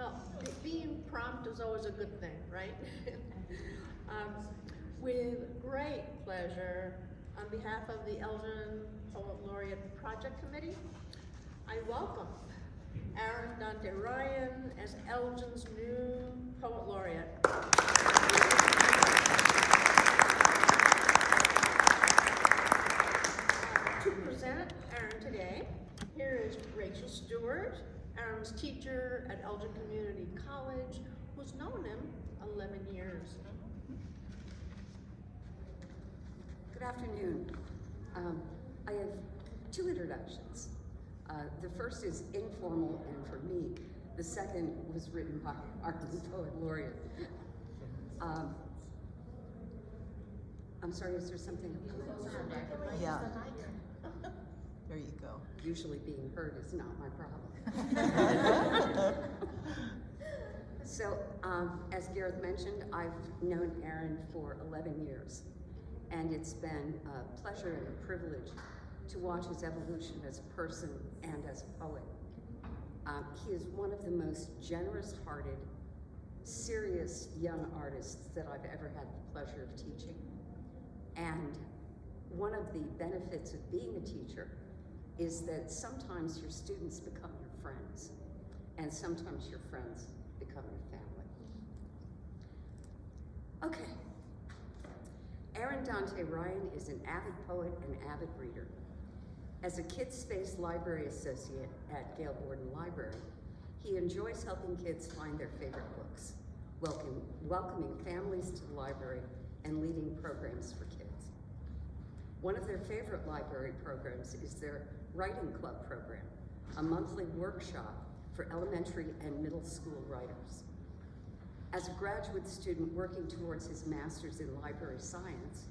Well, being prompt is always a good thing, right? With great pleasure, on behalf of the Elgin Poet Laureate Project Committee, I welcome Aron Dante Ryan as Elgin's new Poet Laureate. To present Aron today, here is Rachel Stewart, Aron's teacher at Elgin Community College, who's known him 11 years. Good afternoon. I have two introductions. The first is informal and for me. The second was written by our Poet Laureate. I'm sorry, is there something? Yeah. There you go. Usually being heard is not my problem. So, as Gareth mentioned, I've known Aron for 11 years, and it's been a pleasure and a privilege to watch his evolution as a person and as a poet. He is one of the most generous-hearted, serious young artists that I've ever had the pleasure of teaching. And one of the benefits of being a teacher is that sometimes your students become your friends, and sometimes your friends become your family. Okay. Aron Dante Ryan is an avid poet and avid reader. As a Kids Space Library Associate at Gail Borden Library, he enjoys helping kids find their favorite books, welcoming families to the library, and leading programs for kids. One of their favorite library programs is their Writing Club program, a monthly workshop for elementary and middle school writers. As a graduate student working towards his master's in library science,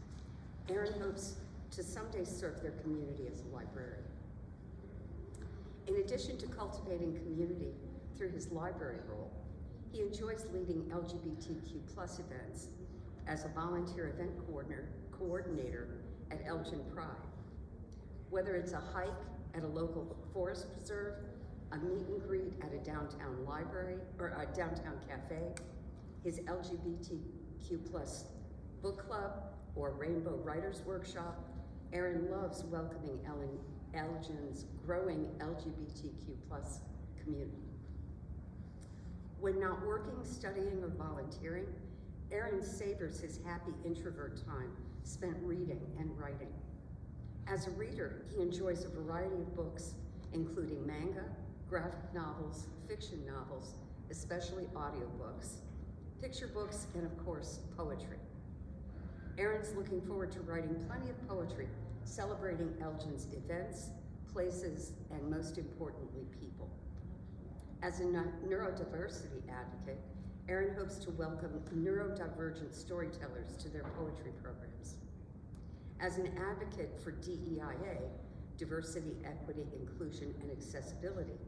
Aron hopes to someday serve their community as a librarian. In addition to cultivating community through his library role, he enjoys leading LGBTQ+ events as a volunteer event coordinator at Elgin Pride. Whether it's a hike at a local forest preserve, a meet and greet at a downtown library or a downtown cafe, his LGBTQ+ book club, or Rainbow Writers Workshop, Aron loves welcoming Elgin's growing LGBTQ+ community. When not working, studying, or volunteering, Aron savors his happy introvert time spent reading and writing. As a reader, he enjoys a variety of books, including manga, graphic novels, fiction novels, especially audiobooks, picture books, and of course, poetry. Aron's looking forward to writing plenty of poetry, celebrating Elgin's events, places, and most importantly, people. As a neurodiversity advocate, Aron hopes to welcome neurodivergent storytellers to their poetry programs. As an advocate for DEIA, diversity, equity, inclusion, and accessibility,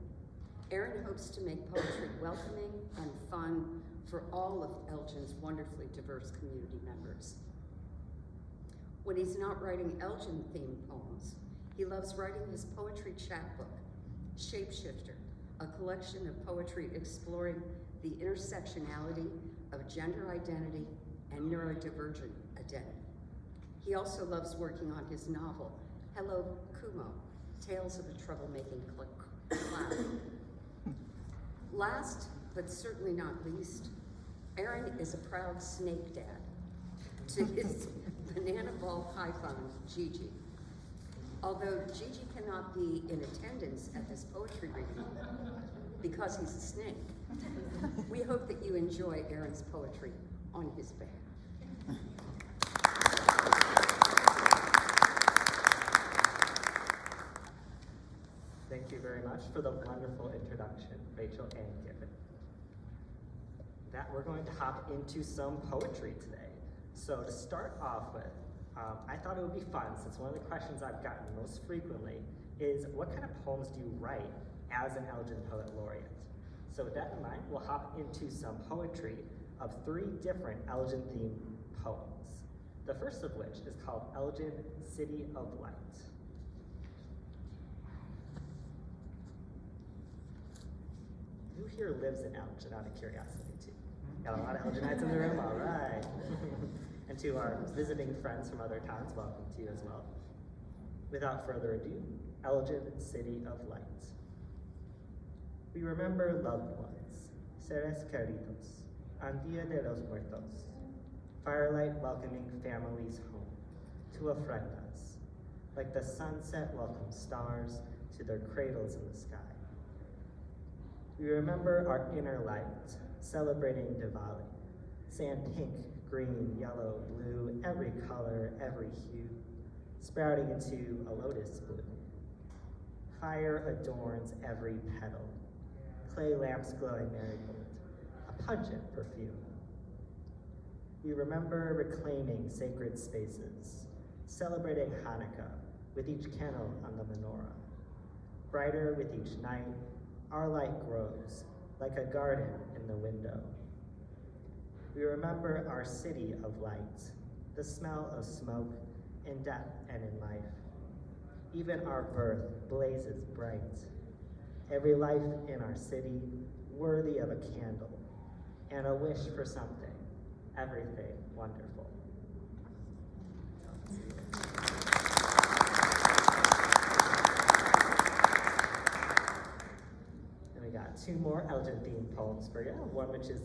Aron hopes to make poetry welcoming and fun for all of Elgin's wonderfully diverse community members. When he's not writing Elgin-themed poems, he loves writing his poetry chapbook, Shapeshifter, a collection of poetry exploring the intersectionality of gender identity and neurodivergent identity. He also loves working on his novel, Hello, Kumo, Tales of a Troublemaking Clown. Last, but certainly not least, Aron is a proud snake dad to his banana ball python, Gigi. Although Gigi cannot be in attendance at this poetry reading because he's a snake, we hope that you enjoy Aron's poetry on his behalf. Thank you very much for the wonderful introduction, Rachel and Garrett. We're going to hop into some poetry today. So to start off with, I thought it would be fun, since one of the questions I've gotten most frequently is, what kind of poems do you write as an Elgin Poet Laureate? So with that in mind, we'll hop into some poetry of 3 different Elgin-themed poems. The first of which is called Elgin, City of Light. here lives in Elgin, out of curiosity too? Got a lot of Elginites in the room, all right. And to our visiting friends from other towns, welcome to you as well. Without further ado, Elgin, City of Light. We remember loved ones, seres queridos, on Dia de los Muertos. Firelight welcoming families home to ofrendas, like the sunset welcomes stars to their cradles in the sky. We remember our inner light, celebrating Diwali, sand pink, green, yellow, blue, every color, every hue, sprouting into a lotus blue. Fire adorns every petal, clay lamps glowing marigold, a pungent perfume. We remember reclaiming sacred spaces, celebrating Hanukkah with each candle on the menorah. Brighter with each night, our light grows like a garden in the window. We remember our city of light, the smell of smoke in death and in life. Even our birth blazes bright. Every life in our city worthy of a candle and a wish for something, everything wonderful. And we got two more Elgin-themed poems for you. One which is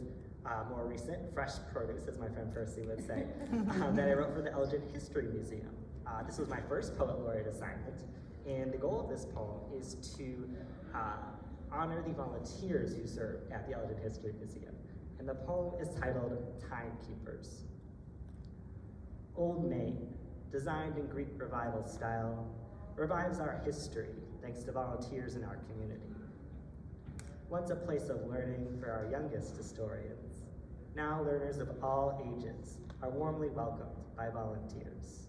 more recent, fresh produce, as my friend Percy would say, that I wrote for the Elgin History Museum. This was my first Poet Laureate assignment, and the goal of this poem is to honor the volunteers who serve at the Elgin History Museum. And the poem is titled Timekeepers. Old Main, designed in Greek revival style, revives our history thanks to volunteers in our community. Once a place of learning for our youngest historians, now learners of all ages are warmly welcomed by volunteers.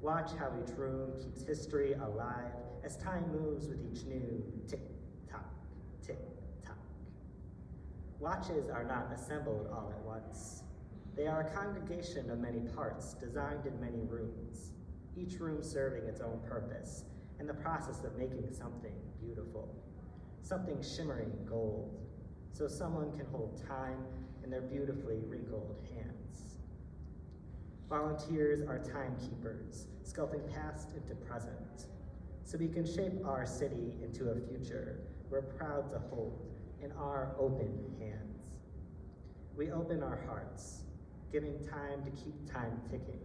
Watch how each room keeps history alive as time moves with each new tick-tock, tick-tock. Watches are not assembled all at once. They are a congregation of many parts designed in many rooms, each room serving its own purpose in the process of making something beautiful, something shimmering gold, so someone can hold time in their beautifully wrinkled hands. Volunteers are timekeepers, sculpting past into present, so we can shape our city into a future we're proud to hold in our open hands. We open our hearts, giving time to keep time ticking,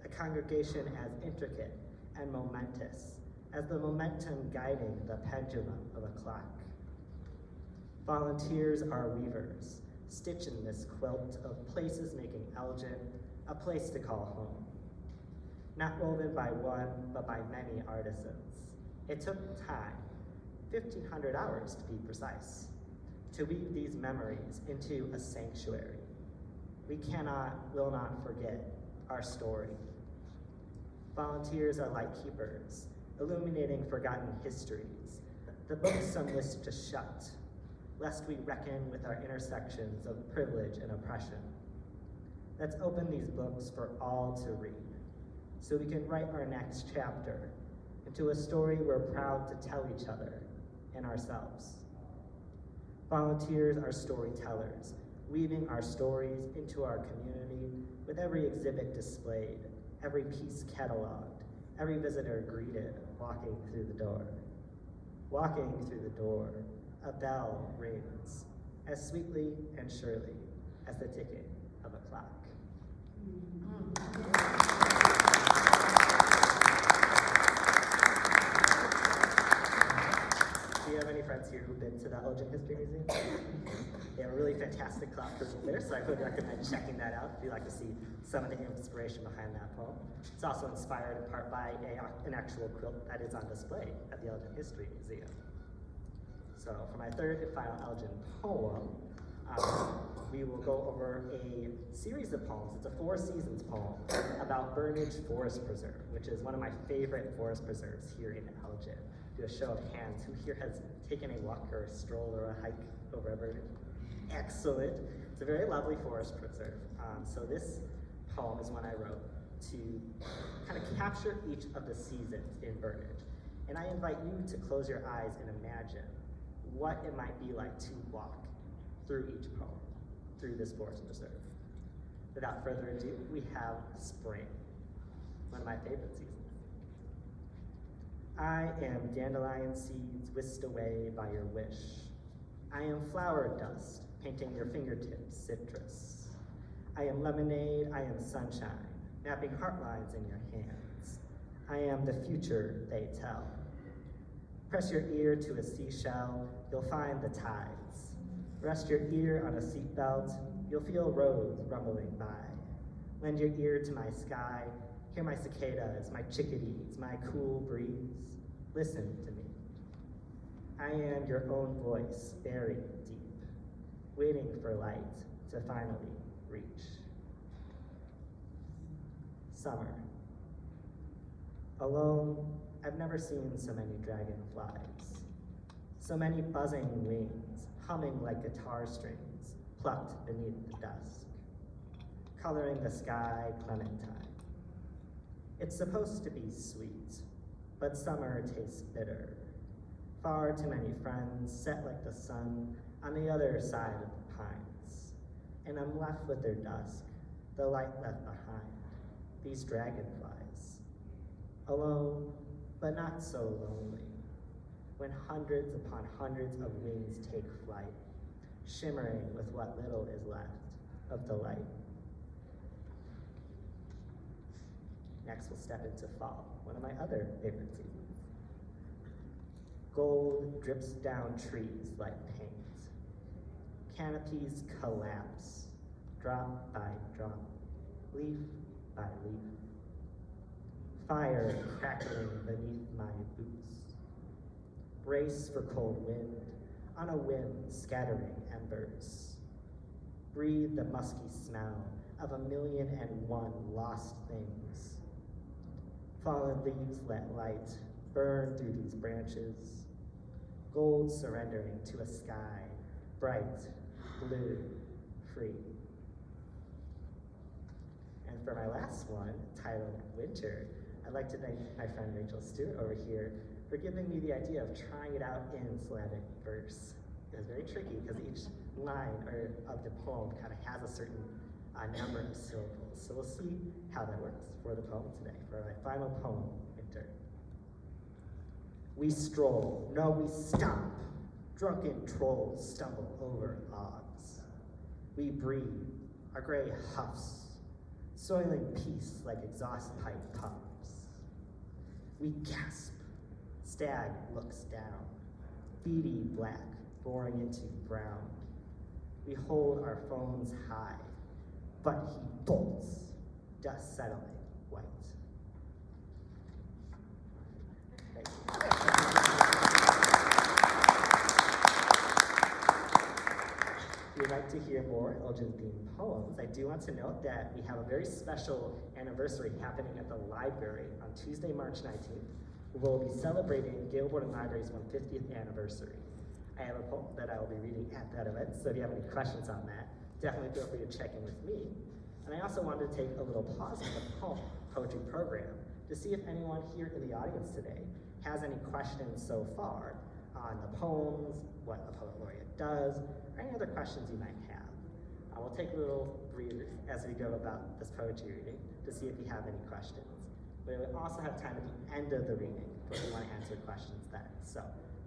a congregation as intricate and momentous as the momentum guiding the pendulum of a clock. Volunteers are weavers, stitching this quilt of places making Elgin a place to call home. Not woven by one, but by many artisans. It took time, 1,500 hours to be precise, to weave these memories into a sanctuary. We will not forget our story. Volunteers are light keepers, illuminating forgotten histories, the books some wish to shut, lest we reckon with our intersections of privilege and oppression. Let's open these books for all to read, so we can write our next chapter into a story we're proud to tell each other and ourselves. Volunteers are storytellers, weaving our stories into our community with every exhibit displayed, every piece cataloged, every visitor greeted walking through the door. Walking through the door, a bell rings as sweetly and surely as the ticking of a clock. Do you have any friends here who've been to the Elgin History Museum? They have a really fantastic clock group there, so I would recommend checking that out if you'd like to see some of the inspiration behind that poem. It's also inspired in part by an actual quilt that is on display at the Elgin History Museum. So for my third and final Elgin poem, we will go over a series of poems. It's a Four Seasons poem about Burnage Forest Preserve, which is one of my favorite forest preserves here in Elgin. Do a show of hands. Who here has taken a walk or a stroll or a hike over a Burnage? Excellent. It's a very lovely forest preserve. So this poem is one I wrote to kind of capture each of the seasons in Burnage. And I invite you to close your eyes and imagine what it might be like to walk through each poem, through this forest reserve. Without further ado, we have spring, one of my favorite seasons. I am dandelion seeds whisked away by your wish. I am flower dust painting your fingertips citrus. I am lemonade, I am sunshine, mapping heart lines in your hands. I am the future they tell. Press your ear to a seashell, you'll find the tides. Rest your ear on a seatbelt, you'll feel roads rumbling by. Lend your ear to my sky, hear my cicadas, my chickadees, my cool breeze. Listen to me. I am your own voice, buried deep, waiting for light to finally reach. Summer. Alone, I've never seen so many dragonflies. So many buzzing wings, humming like guitar strings, plucked beneath the dusk, coloring the sky clementine. It's supposed to be sweet, but summer tastes bitter. Far too many friends set like the sun on the other side of the pines, and I'm left with their dusk, the light left behind, these dragonflies. Alone, but not so lonely, when hundreds upon hundreds of wings take flight, shimmering with what little is left of the light. Next, we'll step into fall, one of my other favorite seasons. Gold drips down trees like paint. Canopies collapse, drop by drop, leaf by leaf. Fire crackling beneath my boots. Brace for cold wind, on a whim scattering embers. Breathe the musky smell of 1,000,001 lost things. Fallen leaves let light burn through these branches. Gold surrendering to a sky, bright, blue, free. And for my last one, titled Winter, I'd like to thank my friend Rachel Stewart over here for giving me the idea of trying it out in syllabic verse. It was very tricky because each line of the poem kind of has a certain number of syllables. So we'll see how that works for the poem today, for my final poem, Winter. We stroll, no, we stomp. Drunken trolls stumble over logs. We breathe, our gray huffs, soiling peace like exhaust pipe puffs. We gasp, stag looks down, beady black boring into brown. We hold our phones high, but he bolts, dust settling white. Thank you. If you'd like to hear more Elgin-themed poems, I do want to note that we have a very special anniversary happening at the library on Tuesday, March 19th. We'll be celebrating Gail Borden Library's 150th anniversary. I have a poem that I will be reading at that event, so if you have any questions on that, definitely feel free to check in with me. And I also wanted to take a little pause in the poetry program to see if anyone here in the audience today has any questions so far on the poems, what a poet laureate does, or any other questions you might have. We'll take a little breather as we go about this poetry reading to see if you have any questions. But we'll also have time at the end of the reading if you want to answer questions then. So,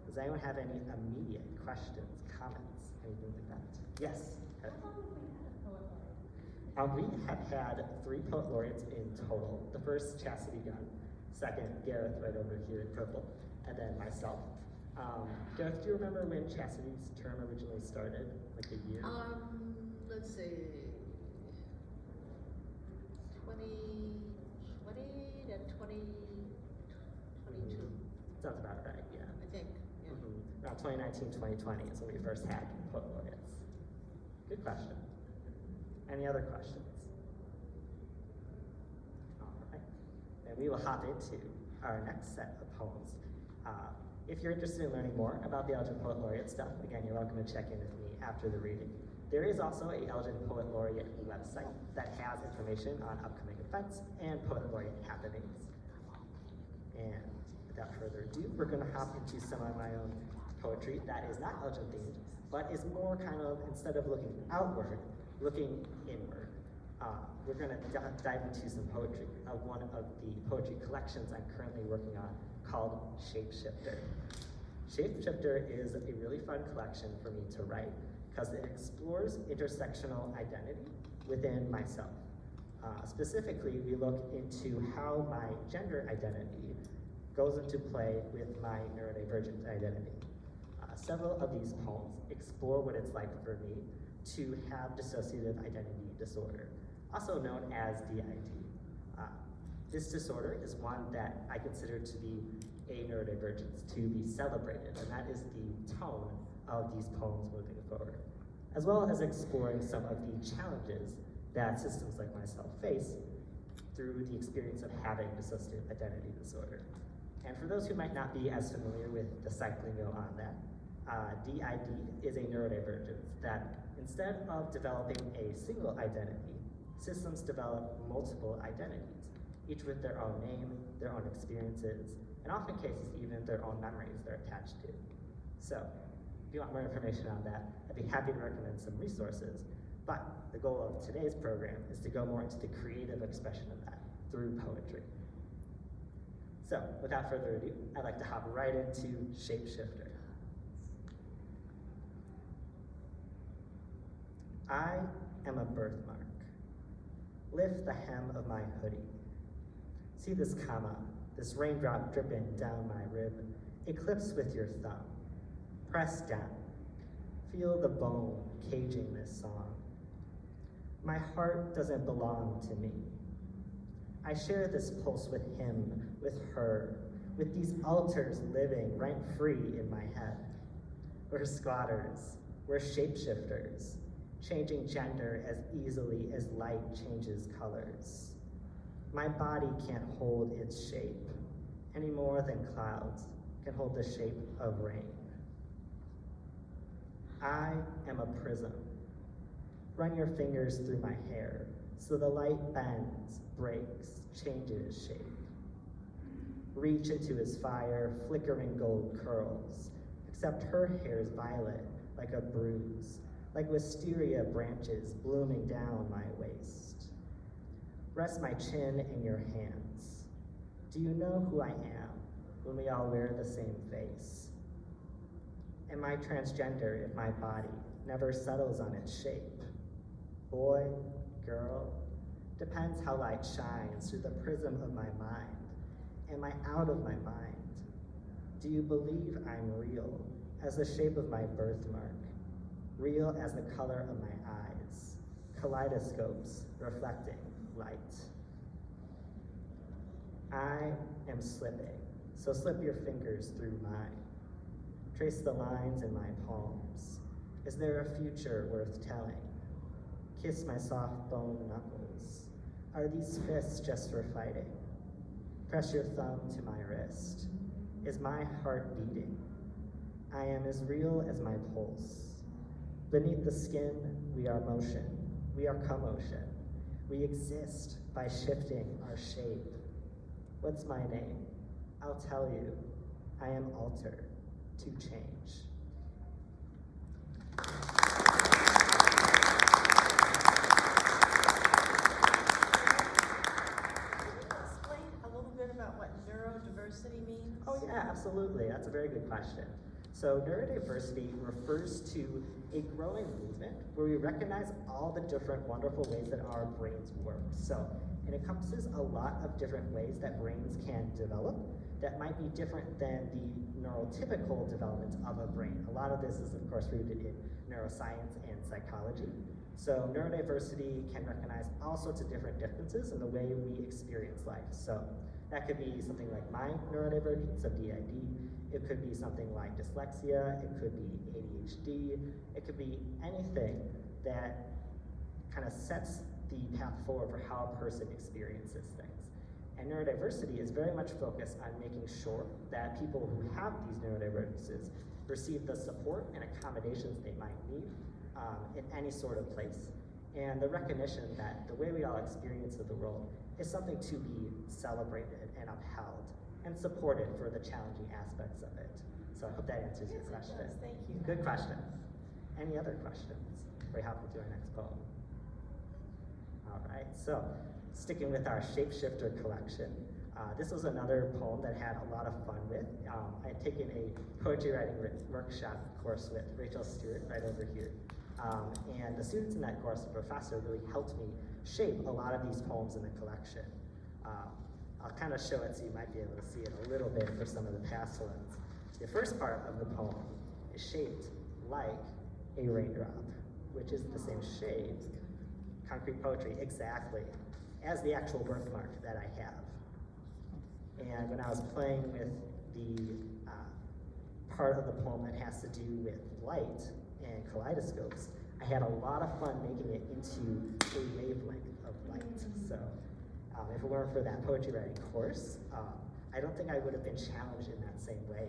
does anyone have any immediate questions, comments, anything like that? Yes? How long have we had a poet laureate? We have had 3 poet laureates in total. The first, Chastity Gunn. Second, Gareth, right over here in purple. And then myself. Gareth, do you remember when Chastity's term originally started? Like a year? Let's see, 2020 to 2022, Sounds about right, yeah. I think, yeah. Around 2019, 2020 is when we first had poet laureates. Good question. Any other questions? All right. And we will hop into our next set of poems. If you're interested in learning more about the Elgin Poet Laureate stuff, again, you're welcome to check in with me after the reading. There is also a Elgin Poet Laureate website that has information on upcoming events and Poet Laureate happenings. And without further ado, we're going to hop into some of my own poetry that is not Elgin themed, but is more kind of, instead of looking outward, looking inward. We're gonna dive into some poetry of one of the poetry collections I'm currently working on called Shapeshifter. Shapeshifter is a really fun collection for me to write because it explores intersectional identity within myself. Specifically, we look into how my gender identity goes into play with my neurodivergent identity. Several of these poems explore what it's like for me to have dissociative identity disorder, also known as DID. This disorder is one that I consider to be a neurodivergence, to be celebrated, and that is the tone of these poems moving forward, as well as exploring some of the challenges that systems like myself face through the experience of having dissociative identity disorder. And for those who might not be as familiar with the psych lingo on that, DID is a neurodivergence that instead of developing a single identity, systems develop multiple identities, each with their own name, their own experiences, and often cases even their own memories they're attached to. So, if you want more information on that, I'd be happy to recommend some resources, but the goal of today's program is to go more into the creative expression of that through poetry. So, without further ado, I'd like to hop right into Shapeshifter. I am a birthmark. Lift the hem of my hoodie. See this comma, this raindrop dripping down my rib. Eclipse with your thumb. Press down. Feel the bone caging this song. My heart doesn't belong to me. I share this pulse with him, with her, with these altars living rent-free in my head. We're squatters, we're shapeshifters, changing gender as easily as light changes colors. My body can't hold its shape any more than clouds can hold the shape of rain. I am a prism. Run your fingers through my hair so the light bends, breaks, changes shape. Reach into his fire, flickering gold curls, except her hair's violet like a bruise, like wisteria branches blooming down my waist. Rest my chin in your hands. Do you know who I am when we all wear the same face? Am I transgender if my body never settles on its shape? Boy, girl, depends how light shines through the prism of my mind. Am I out of my mind? Do you believe I'm real as the shape of my birthmark? Real as the color of my eyes, kaleidoscopes reflecting light. I am slipping, so slip your fingers through mine. Trace the lines in my palms. Is there a future worth telling? Kiss my soft bone knuckles. Are these fists just for fighting? Press your thumb to my wrist. Is my heart beating? I am as real as my pulse. Beneath the skin, we are motion. We are commotion. We exist by shifting our shape. What's my name? I'll tell you. I am alter, to change. Explain a little bit about what neurodiversity means? Oh yeah, absolutely. That's a very good question. So neurodiversity refers to a growing movement where we recognize all the different wonderful ways that our brains work. So it encompasses a lot of different ways that brains can develop that might be different than the neurotypical development of a brain. A lot of this is, of course, rooted in neuroscience and psychology. So neurodiversity can recognize all sorts of different differences in the way we experience life. So that could be something like my neurodivergence of DID. It could be something like dyslexia. It could be ADHD. It could be anything that kind of sets the path forward for how a person experiences things. And neurodiversity is very much focused on making sure that people who have these neurodivergences receive the support and accommodations they might need in any sort of place. And the recognition that the way we all experience the world is something to be celebrated and upheld and supported for the challenging aspects of it. So I hope that answers your Yes, it question. does. Thank you. Good question. Any other questions before we hop into our next poem? All right, so sticking with our Shapeshifter collection, this was another poem that I had a lot of fun with. I had taken a poetry writing workshop course with Rachel Stewart right over here. And the students in that course, the professor, really helped me shape a lot of these poems in the collection. I'll kind of show it so you might be able to see it a little bit for some of the past ones. The first part of the poem is shaped like a raindrop, which is the same shape, concrete poetry, exactly, as the actual birthmark that I have. And when I was playing with the part of the poem that has to do with light and kaleidoscopes, I had a lot of fun making it into a wavelength of light. So if it weren't for that poetry writing course, I don't think I would have been challenged in that same way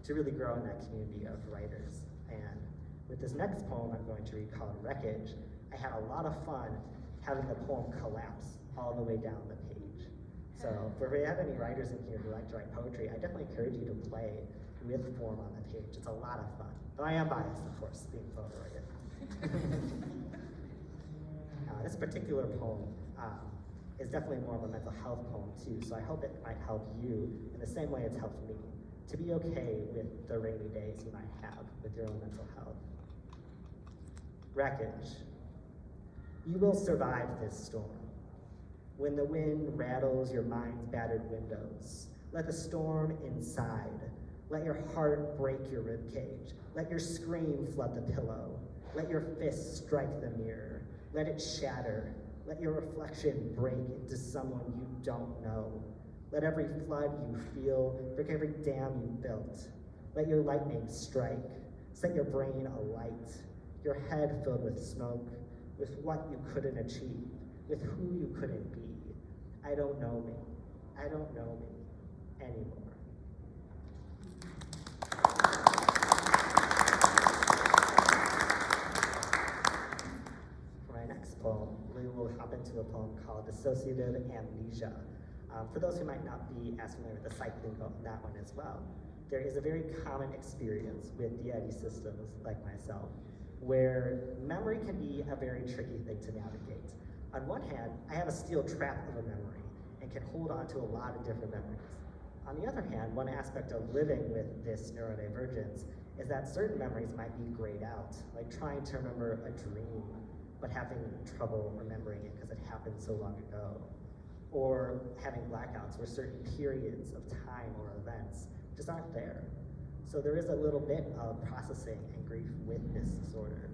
to really grow in that community of writers. And with this next poem I'm going to read called Wreckage, I had a lot of fun having the poem collapse all the way down the page. So if we have any writers in here who like to write poetry, I definitely encourage you to play with form on the page. It's a lot of fun. Though I am biased, of course, being a poet. This particular poem is definitely more of a mental health poem too, so I hope it might help you in the same way it's helped me to be okay with the rainy days you might have with your own mental health. Wreckage. You will survive this storm. When the wind rattles your mind's battered windows, let the storm inside. Let your heart break your ribcage. Let your scream flood the pillow. Let your fist strike the mirror. Let it shatter. Let your reflection break into someone you don't know. Let every flood you feel break every dam you built. Let your lightning strike. Set your brain alight. Your head filled with smoke, with what you couldn't achieve, with who you couldn't be. I don't know me. I don't know me anymore. For my next poem, we will hop into a poem called Dissociative Amnesia. For those who might not be as familiar with the cycling of that one as well, there is a very common experience with DID systems like myself, where memory can be a very tricky thing to navigate. On one hand, I have a steel trap of a memory and can hold on to a lot of different memories. On the other hand, one aspect of living with this neurodivergence is that certain memories might be grayed out, like trying to remember a dream, but having trouble remembering it because it happened so long ago. Or having blackouts where certain periods of time or events just aren't there. So there is a little bit of processing and grief with this disorder.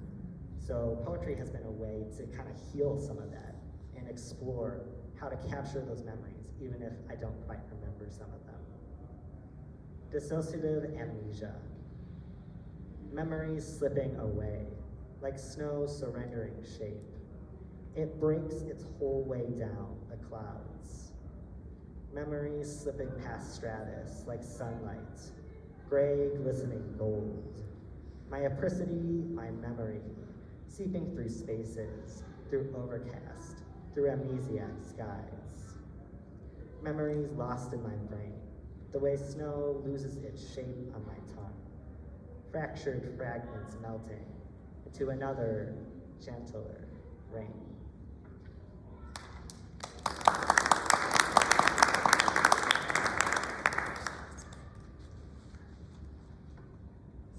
So poetry has been a way to kind of heal some of that and explore how to capture those memories, even if I don't quite remember some of them. Dissociative amnesia. Memories slipping away, like snow surrendering shape. It breaks its whole way down the clouds. Memories slipping past stratus like sunlight, gray glistening gold. My apricity, my memory, seeping through spaces, through overcast, through amnesiac skies. Memories lost in my brain, the way snow loses its shape on my tongue. Fractured fragments melting into another, gentler rain.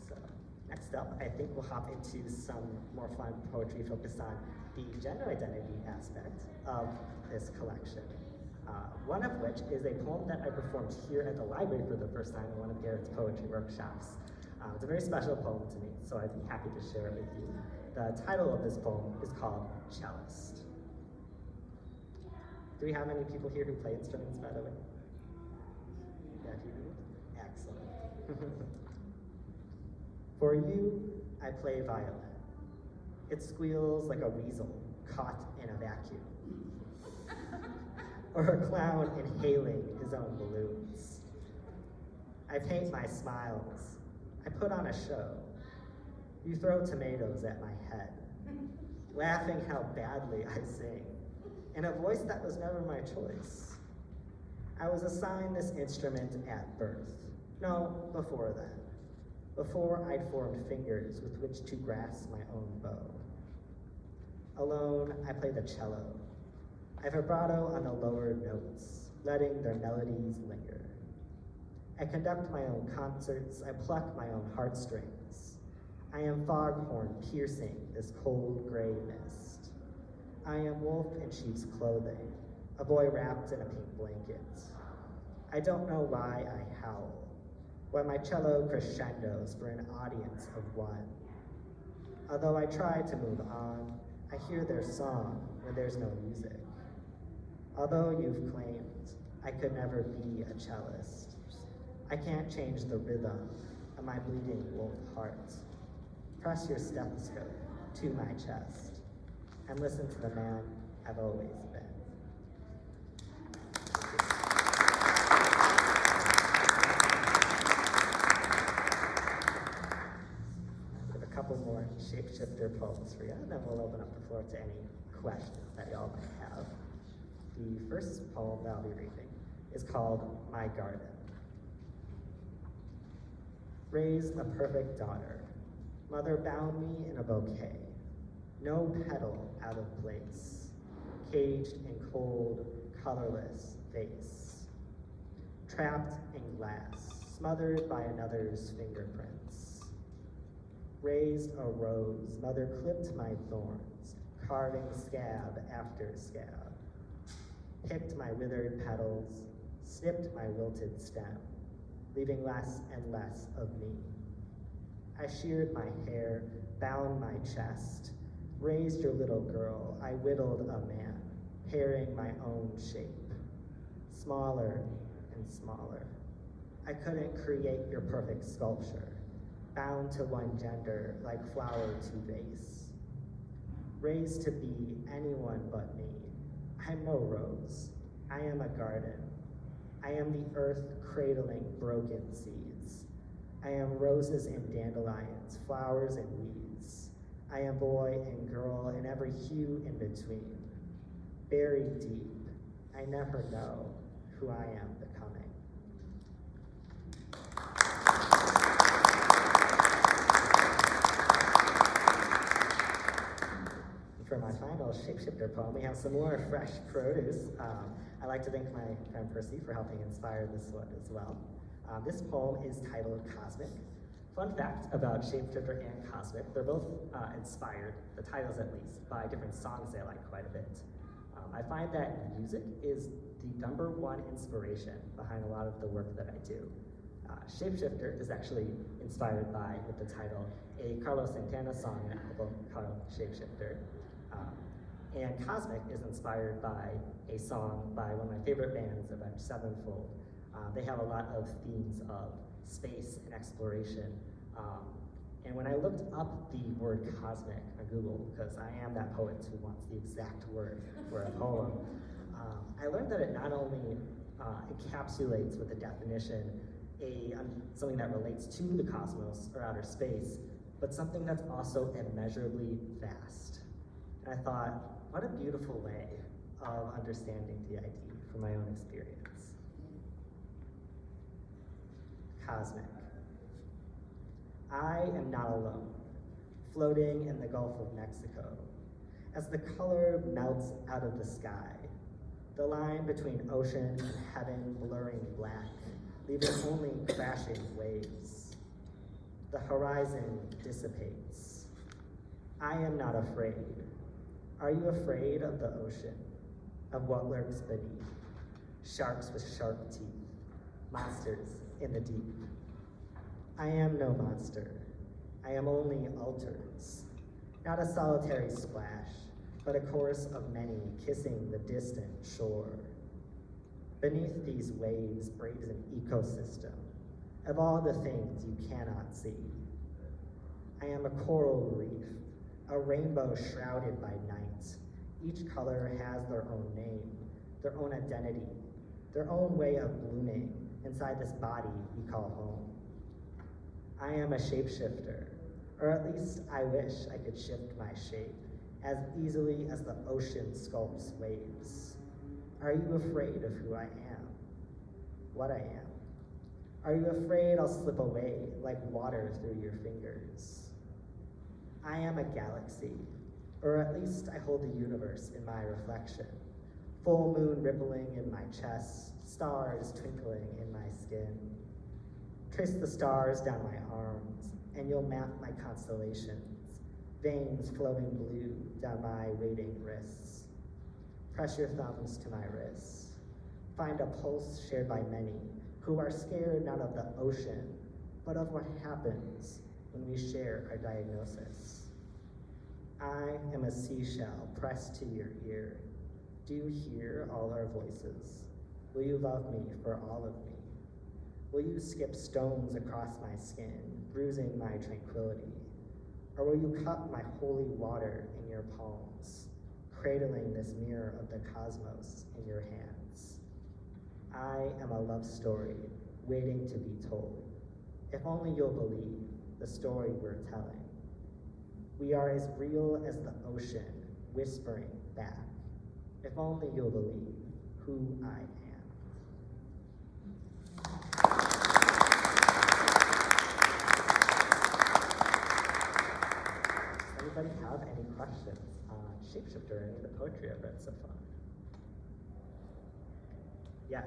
So, next up, I think we'll hop into some more fun poetry focused on the gender identity aspect of this collection. One of which is a poem that I performed here at the library for the first time in one of Garrett's poetry workshops. It's a very special poem to me, so I'd be happy to share it with you. The title of this poem is called Cellist. Do we have any people here who play instruments, by the way? Yeah, a few people? Excellent. For you, I play violin. It squeals like a weasel caught in a vacuum. Or a clown inhaling his own balloons. I paint my smiles. I put on a show. You throw tomatoes at my head, laughing how badly I sing, in a voice that was never my choice. I was assigned this instrument at birth. No, before then. before I'd formed fingers with which to grasp my own bow. Alone, I play the cello. I vibrato on the lower notes, letting their melodies linger. I conduct my own concerts, I pluck my own heartstrings. I am foghorn piercing this cold gray mist. I am wolf in sheep's clothing, a boy wrapped in a pink blanket. I don't know why I howl, why my cello crescendos for an audience of one. Although I try to move on, I hear their song when there's no music. Although you've claimed I could never be a cellist, I can't change the rhythm of my bleeding wolf heart. Press your stethoscope to my chest and listen to the man I've always been. I have a couple more shapeshifter poems for you, and then we'll open up the floor to any questions that y'all might have. The first poem that I'll be reading is called My Garden. Raised a perfect daughter. Mother bound me in a bouquet. No petal out of place. Caged in cold, colorless vase. Trapped in glass, smothered by another's fingerprints. Raised a rose, mother clipped my thorns, carving scab after scab. Picked my withered petals, snipped my wilted stem, leaving less and less of me. I sheared my hair, bound my chest, raised your little girl, I whittled a man, pairing my own shape. Smaller and smaller. I couldn't create your perfect sculpture, bound to one gender like flower to vase. Raised to be anyone but me. I'm no rose, I am a garden. I am the earth cradling broken seeds. I am roses and dandelions, flowers and weeds. I am boy and girl and every hue in between. Buried deep, I never know who I am becoming. For my final shapeshifter poem, we have some more fresh produce. I'd like to thank my friend Percy for helping inspire this one as well. This poem is titled Cosmic. Fun fact about shapeshifter and cosmic, they're both inspired, the titles at least, by different songs I like quite a bit. I find that music is the #1 inspiration behind a lot of the work that I do. Shapeshifter is actually inspired by, with the title, a Carlos Santana song and album called Shapeshifter. And Cosmic is inspired by a song by one of my favorite bands, Avenged Sevenfold. They have a lot of themes of space and exploration. And when I looked up the word cosmic on Google, because I am that poet who wants the exact word for a poem, I learned that it not only encapsulates with the definition something that relates to the cosmos or outer space, but something that's also immeasurably vast. And I thought, what a beautiful way of understanding the idea from my own experience. Cosmic. I am not alone, floating in the Gulf of Mexico, as the color melts out of the sky, the line between ocean and heaven blurring black, leaving only crashing waves. The horizon dissipates. I am not afraid. Are you afraid of the ocean, of what lurks beneath? Sharks with sharp teeth, monsters in the deep. I am no monster. I am only alters, not a solitary splash, but a chorus of many kissing the distant shore. Beneath these waves braves an ecosystem of all the things you cannot see. I am a coral reef, a rainbow shrouded by night. Each color has their own name, their own identity, their own way of blooming inside this body we call home. I am a shapeshifter, or at least I wish I could shift my shape as easily as the ocean sculpts waves. Are you afraid of who I am? What I am? Are you afraid I'll slip away like water through your fingers? I am a galaxy, or at least I hold the universe in my reflection. Full moon rippling in my chest, stars twinkling in my skin. Trace the stars down my arms, and you'll map my constellations, veins flowing blue down my waiting wrists. Press your thumbs to my wrists. Find a pulse shared by many who are scared not of the ocean, but of what happens when we share our diagnosis. I am a seashell pressed to your ear. Do you hear all our voices? Will you love me for all of me? Will you skip stones across my skin, bruising my tranquility? Or will you cup my holy water in your palms, cradling this mirror of the cosmos in your hands? I am a love story waiting to be told. If only you'll believe the story we're telling. We are as real as the ocean whispering back. If only you'll believe who I am. Does anybody have any questions on Shapeshifter or any of the poetry I've read so far? Yes.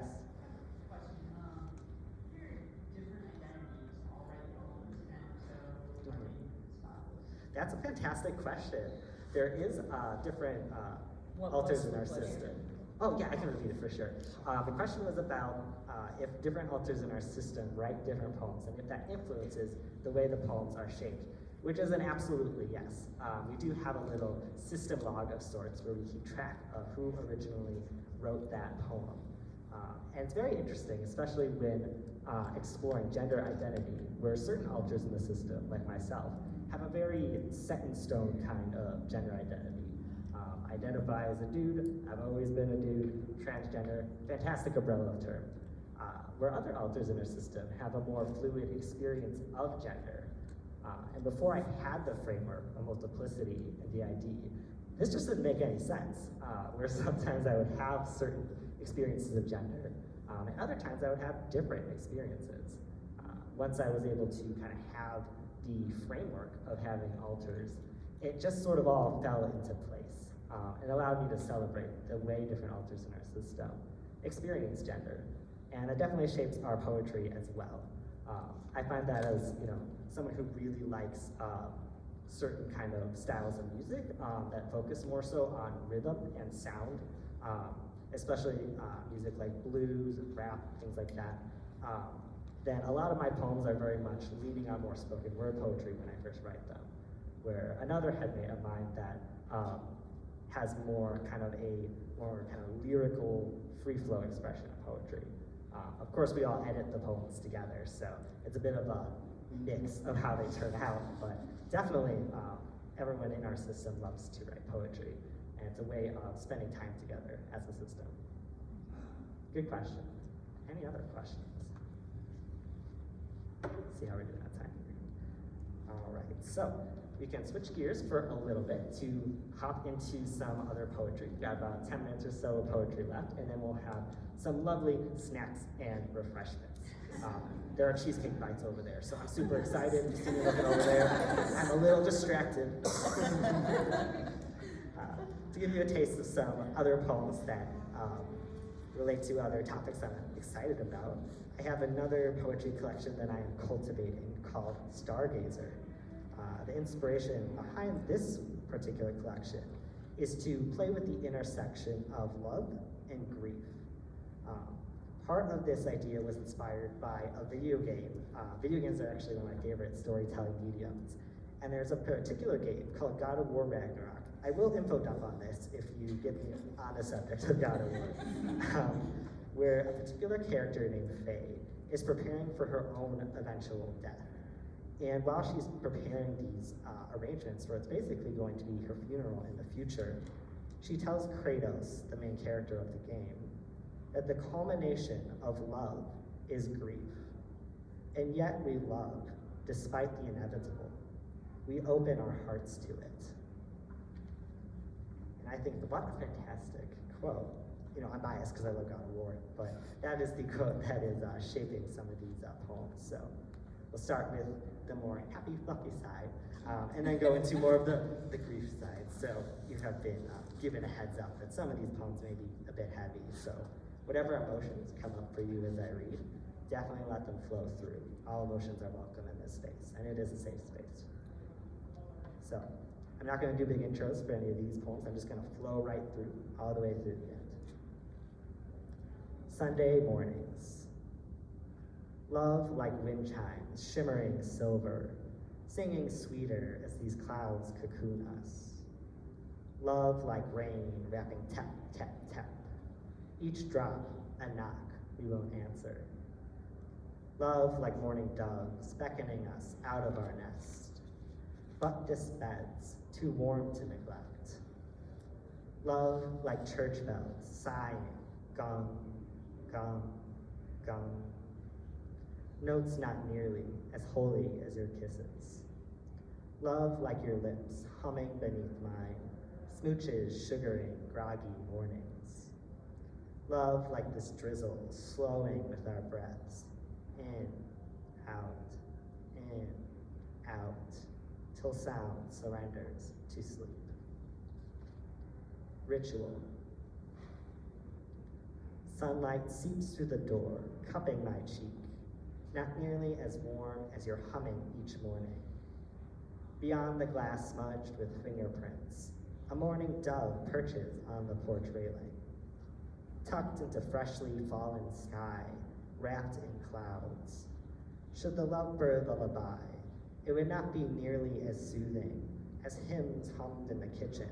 That's a fantastic question. There is different altars in our system. Oh yeah, I can repeat it for sure. The question was about if different altars in our system write different poems and if that influences the way the poems are shaped, which is an absolutely yes. We do have a little system log of sorts where we keep track of who originally wrote that poem. And it's very interesting, especially when exploring gender identity, where certain altars in the system, like myself, have a very set-in-stone kind of gender identity. Identify as a dude, I've always been a dude, transgender, fantastic umbrella term. Where other altars in our system have a more fluid experience of gender. And before I had the framework of multiplicity and DID, this just didn't make any sense, where sometimes I would have certain experiences of gender, and other times I would have different experiences. Once I was able to kind of have the framework of having altars, it just sort of all fell into place. It allowed me to celebrate the way different altars in our system experience gender. And it definitely shapes our poetry as well. I find that as someone who really likes certain kind of styles of music that focus more so on rhythm and sound, especially music like blues, rap, things like that, then a lot of my poems are very much leaning on more spoken word poetry when I first write them. Where another headmate of mine that has more kind of lyrical, free flow expression of poetry. Of course, we all edit the poems together, so it's a bit of a mix of how they turn out, but definitely everyone in our system loves to write poetry, and it's a way of spending time together as a system. Good question. Any other questions? Let's see how we're doing on time. All right, so we can switch gears for a little bit to hop into some other poetry. We've got about 10 minutes or so of poetry left, and then we'll have some lovely snacks and refreshments. There are cheesecake bites over there, so I'm super excited to see you looking over there. I'm a little distracted. To give you a taste of some other poems that relate to other topics I'm excited about, I have another poetry collection that I am cultivating called Stargazer. The inspiration behind this particular collection is to play with the intersection of love and grief. Part of this idea was inspired by a video game. Video games are actually one of my favorite storytelling mediums. And there's a particular game called God of War Ragnarok. I will info dump on this if you get me on the subject of God of War. Where a particular character named Faye is preparing for her own eventual death. And while she's preparing these arrangements for what's basically going to be her funeral in the future, she tells Kratos, the main character of the game, that the culmination of love is grief. And yet we love, despite the inevitable. We open our hearts to it. And I think what a fantastic quote. I'm biased because I love God of War, but that is the quote that is shaping some of these poems. So we'll start with the more happy, fluffy side, and then go into more of the grief side. So you have been given a heads up that some of these poems may be a bit heavy. So whatever emotions come up for you as I read, definitely let them flow through. All emotions are welcome in this space, and it is a safe space. So I'm not going to do big intros for any of these poems. I'm just going to flow right through, all the way through the end. Sunday mornings. Love like wind chimes, shimmering silver, singing sweeter as these clouds cocoon us. Love like rain, rapping tap, tap, tap. Each drop, a knock we won't answer. Love like morning doves, beckoning us out of our nest. Butt-dis beds, too warm to neglect. Love like church bells, sighing, gong, gong, gong. Notes not nearly as holy as your kisses. Love like your lips, humming beneath mine, smooches sugaring groggy mornings. Love like this drizzle, slowing with our breaths, in, out, till sound surrenders to sleep. Ritual. Sunlight seeps through the door, cupping my cheek, not nearly as warm as your humming each morning. Beyond the glass smudged with fingerprints, a morning dove perches on the porch railing. Tucked into freshly fallen sky, wrapped in clouds. Should the lovebird lullaby, it would not be nearly as soothing as hymns hummed in the kitchen,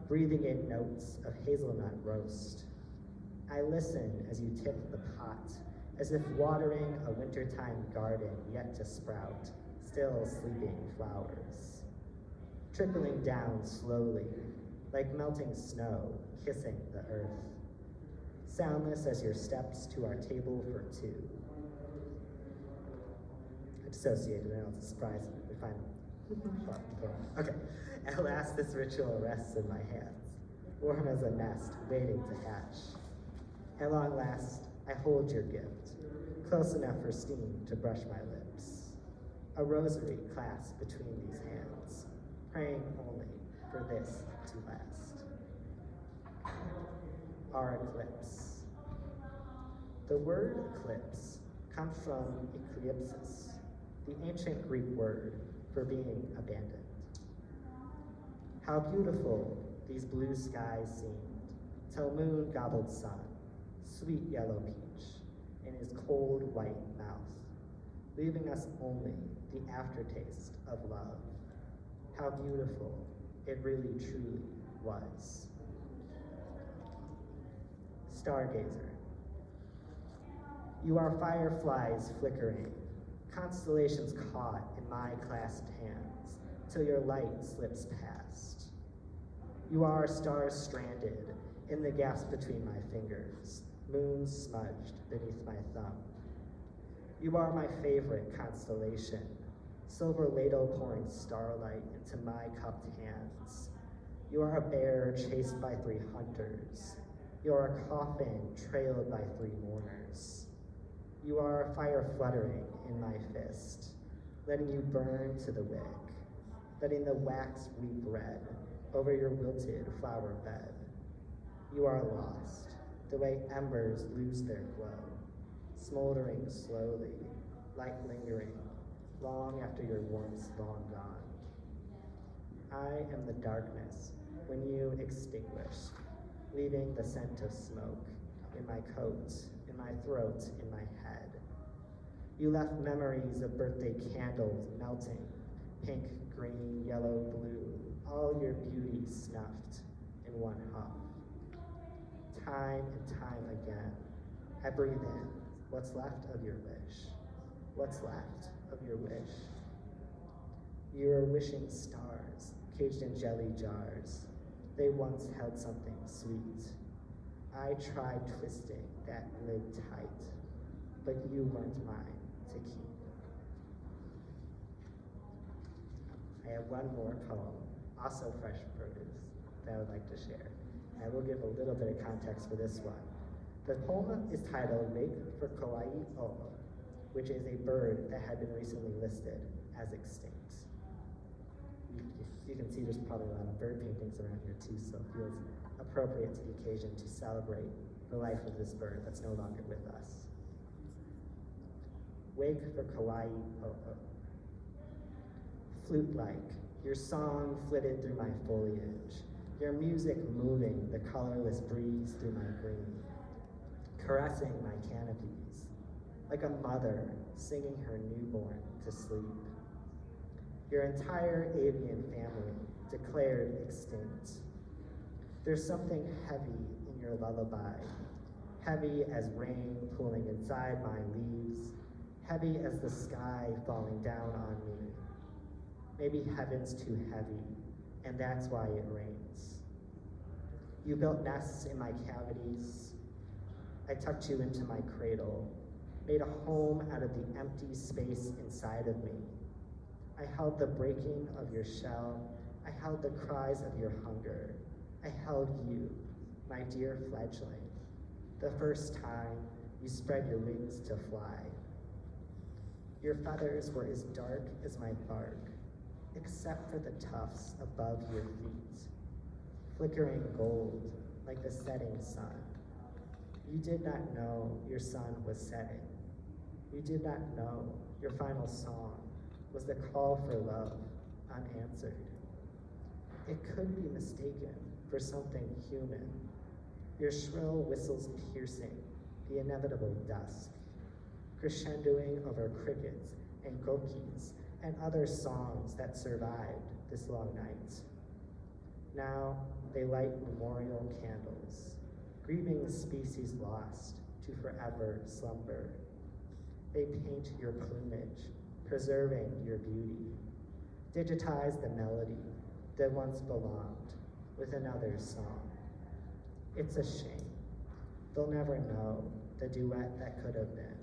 breathing in notes of hazelnut roast. I listen as you tip the pot, as if watering a wintertime garden yet to sprout, still sleeping flowers. Trickling down slowly, like melting snow, kissing the earth. Soundless as your steps to our table for two. I'm dissociated, I know it's a surprise. We find okay. At last this ritual rests in my hands, warm as a nest, waiting to hatch. At long last, I hold your gift, close enough for steam to brush my lips. A rosary clasped between these hands, praying only for this to last. Our eclipse. The word eclipse comes from ekliopsis, the ancient Greek word for being abandoned. How beautiful these blue skies seemed, till moon gobbled sun, sweet yellow peach, in his cold white mouth, leaving us only the aftertaste of love. How beautiful it really truly was. Stargazer. You are fireflies flickering, constellations caught in my clasped hands, till your light slips past. You are stars stranded in the gaps between my fingers, moons smudged beneath my thumb. You are my favorite constellation, silver ladle pouring starlight into my cupped hands. You are a bear chased by 3 hunters. You are a coffin trailed by 3 mourners. You are a fire fluttering in my fist, letting you burn to the wick, letting the wax weep red over your wilted flower bed. You are lost, the way embers lose their glow, smoldering slowly, light lingering, long after your warmth's long gone. I am the darkness when you extinguish, leaving the scent of smoke in my coat, in my throat, in my head. You left memories of birthday candles melting, pink, green, yellow, blue, all your beauty snuffed in one huff. Time and time again, I breathe in what's left of your wish, what's left of your wish. You are wishing stars, caged in jelly jars. They once held something sweet. I tried twisting that lid tight, but you weren't mine to keep. I have one more poem, also fresh produce, that I would like to share. I will give a little bit of context for this one. The poem is titled Wake for Kauai O'o, which is a bird that had been recently listed as extinct. You can see there's probably a lot of bird paintings around here too, so it feels appropriate to the occasion to celebrate the life of this bird that's no longer with us. Wake for Kauai O'o. Flute-like, your song flitted through my foliage, your music moving the colorless breeze through my green, caressing my canopies, like a mother singing her newborn to sleep. Your entire avian family declared extinct. There's something heavy in your lullaby, heavy as rain pooling inside my leaves, heavy as the sky falling down on me. Maybe heaven's too heavy, and that's why it rains. You built nests in my cavities. I tucked you into my cradle, made a home out of the empty space inside of me. I held the breaking of your shell. I held the cries of your hunger. I held you, my dear fledgling, the first time you spread your wings to fly. Your feathers were as dark as my bark, except for the tufts above your feet, flickering gold like the setting sun. You did not know your sun was setting. You did not know your final song was the call for love unanswered. It could be mistaken for something human. Your shrill whistles piercing the inevitable dusk, crescendoing over crickets and gokis and other songs that survived this long night. Now they light memorial candles, grieving the species lost to forever slumber. They paint your plumage, preserving your beauty, digitize the melody that once belonged with another's song. It's a shame. They'll never know the duet that could have been.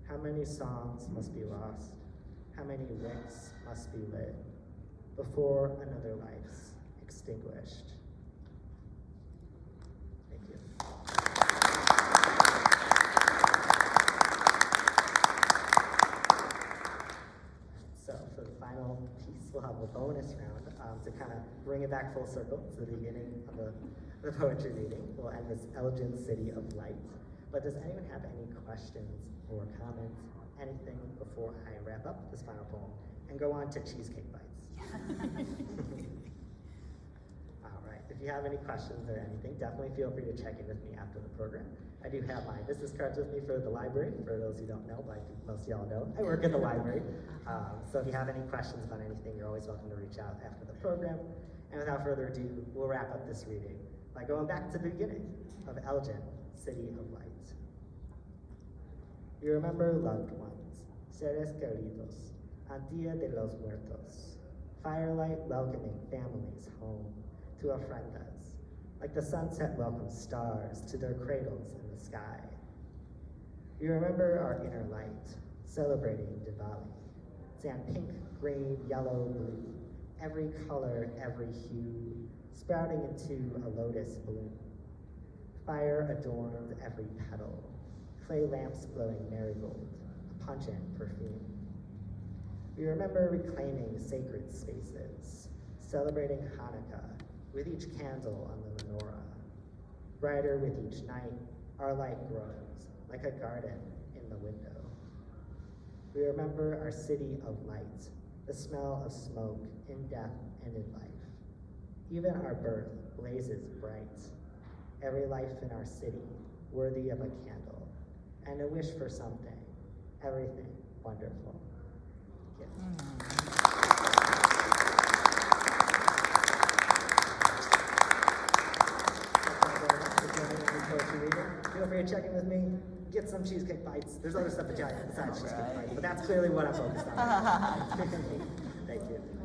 How many songs must be lost? How many wicks must be lit before another life's extinguished? Thank you. So for the final piece, we'll have a bonus round to kind of bring it back full circle to the beginning of the poetry reading. We'll end this Elgin City of Light. But does anyone have any questions or comments, anything before I wrap up this final poem and go on to cheesecake bites? All right, if you have any questions or anything, definitely feel free to check in with me after the program. I do have my business cards with me for the library. For those who don't know, but I think most of y'all know, I work at the library. So if you have any questions about anything, you're always welcome to reach out after the program. And without further ado, we'll wrap up this reading by going back to the beginning of Elgin, City of Light. You remember loved ones, seres queridos, a Dia de los Muertos, firelight welcoming families home to ofrendas, like the sunset welcomes stars to their cradles in the sky. You remember our inner light, celebrating Diwali, sand pink, green, yellow, blue, every color, every hue, sprouting into a lotus bloom. Fire adorned every petal, clay lamps glowing marigold, a pungent perfume. We remember reclaiming sacred spaces, celebrating Hanukkah with each candle on the menorah. Brighter with each night, our light grows like a garden in the window. We remember our city of light, the smell of smoke in death and in life. Even our birth blazes bright, every life in our city worthy of a candle, and a wish for something, everything wonderful. Feel free to check in with me, get some cheesecake bites. There's other stuff besides cheesecake bites, but that's clearly what I'm focused on. Thank you.